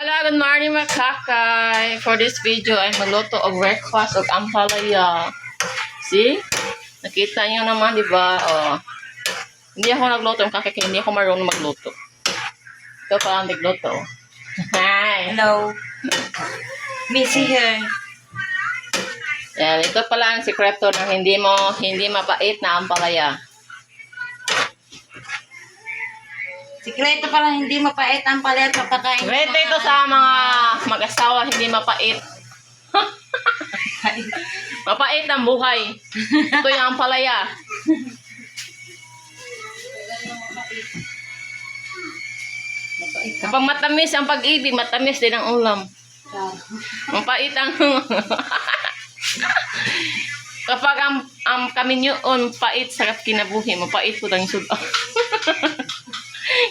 Hello, good morning mga kakay. For this video ay magluto og breakfast og ampalaya. See? Nakita niyo naman, di ba? Oh. Hindi ako nagluto ng kakay, hindi ako marunong magluto. Ito pa ang nagluto. Hi. Hello. Missy here. Yan, ito pala ang sikreto na hindi mapait na ampalaya. Sikreto pala hindi mapait ang palit pagkakain. Sikreto ito sa mga mag-asawa, hindi mapait. Mapait ang buhay. Ito yung ampalaya. Kapag matamis ang pag-ibig, matamis din ang ulam. Mapait ang... Kapag ang kaminyoon, pait sa kinabuhi, mapait po tayong suda.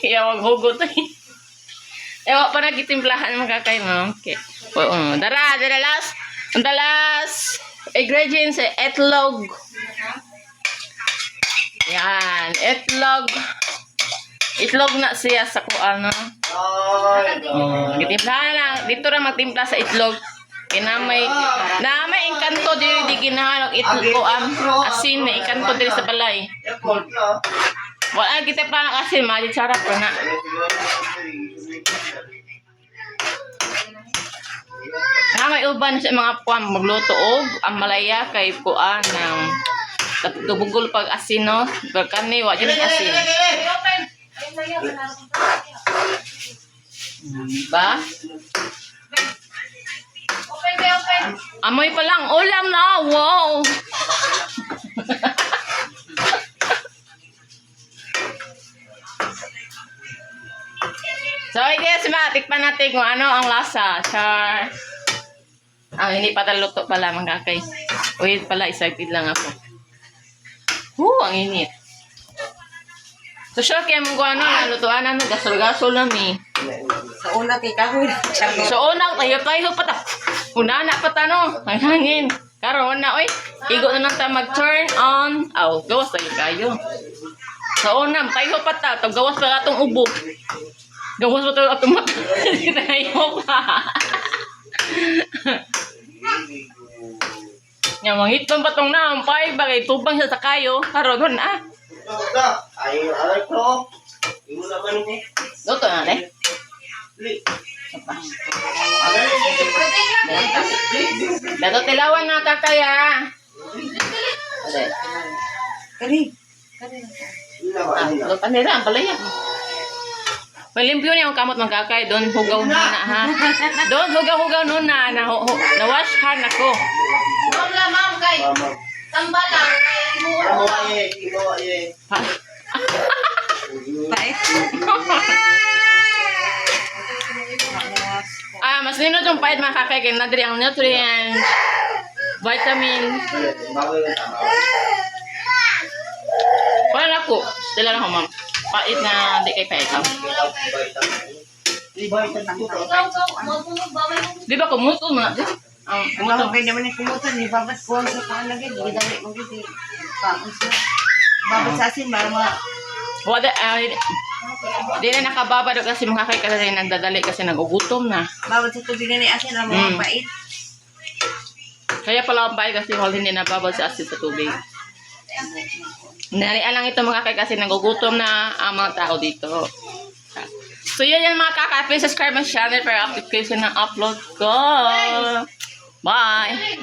Iyawag hugot eh. Ewa pa nagitimplahan ng kakay mo. Okay. The last ingredients ay etlog. Yan, etlog. Itlog na siya sa kuano. Gitimplahan lang. Dito ra magtimpla sa itlog. Kinamay engkanto diri di ginahanap itlog asin na engkanto diri sa balay. Wala kita pa ng asin, malit sarap pa na. May uban sa mga puwan magluto og ang malaya kay puan ng tubugol pag asin no. Kani wa jud asin. Ba? Amoy pa lang ulam na. Wow. So, guys, tikpan natin kung ano ang lasa. Char. Hindi pa taluto pala, mga kakay. Wait pala, excited lang ako. Ang init. So, sure, kaya mong kung ano, nalutuan gasol-gasol lang eh. Sa una kay kahoy. So, unang tayo pa ta. Una na pa ta, no? Ang hangin. Karoon na, oy. Igo na lang tayo mag-turn on. Gawas tayo kayo. So, unang tayo pa ta. Gawas pa atong ubo. Gawas mo ito atong mata. Tayo pa. Yang mangitong patong nampay. Bagay tubang siya sa kayo. Karoon na. Luto na, eh. Dato tilawan na kakaya. Kari. Luto nila ang palaya. Malimpyo niya ang kamot ng kakay. Doon hugaw na ha. Doon hugaw nun na. Na-wash hand ako. Wala ma'am kay. Tamba lang. Pait. Mas nino yung pait mga kakay. Kaya nadiri ang nutrients. Vitamin. Wala ako. Stila lang ako ma'am. Pait na di kay pait. Di ba kumuto mo na? Kumuto kay naman yung kumuto ni babat ko sa panalagay. Gidali mo gidi. Babat sa asin para Wala di na nakababa do kasi mga kakay kasi nagdadali kasi nagugutom na. babat sa tubig ni asin ang mga pait. Kaya pala ang pait kasi hindi nababad sa asin sa tubig. Narian lang ito mga kakay kasi nagugutom na ang mga tao dito. So yun yan mga kakay. Please subscribe my channel para update ng upload ko. Bye!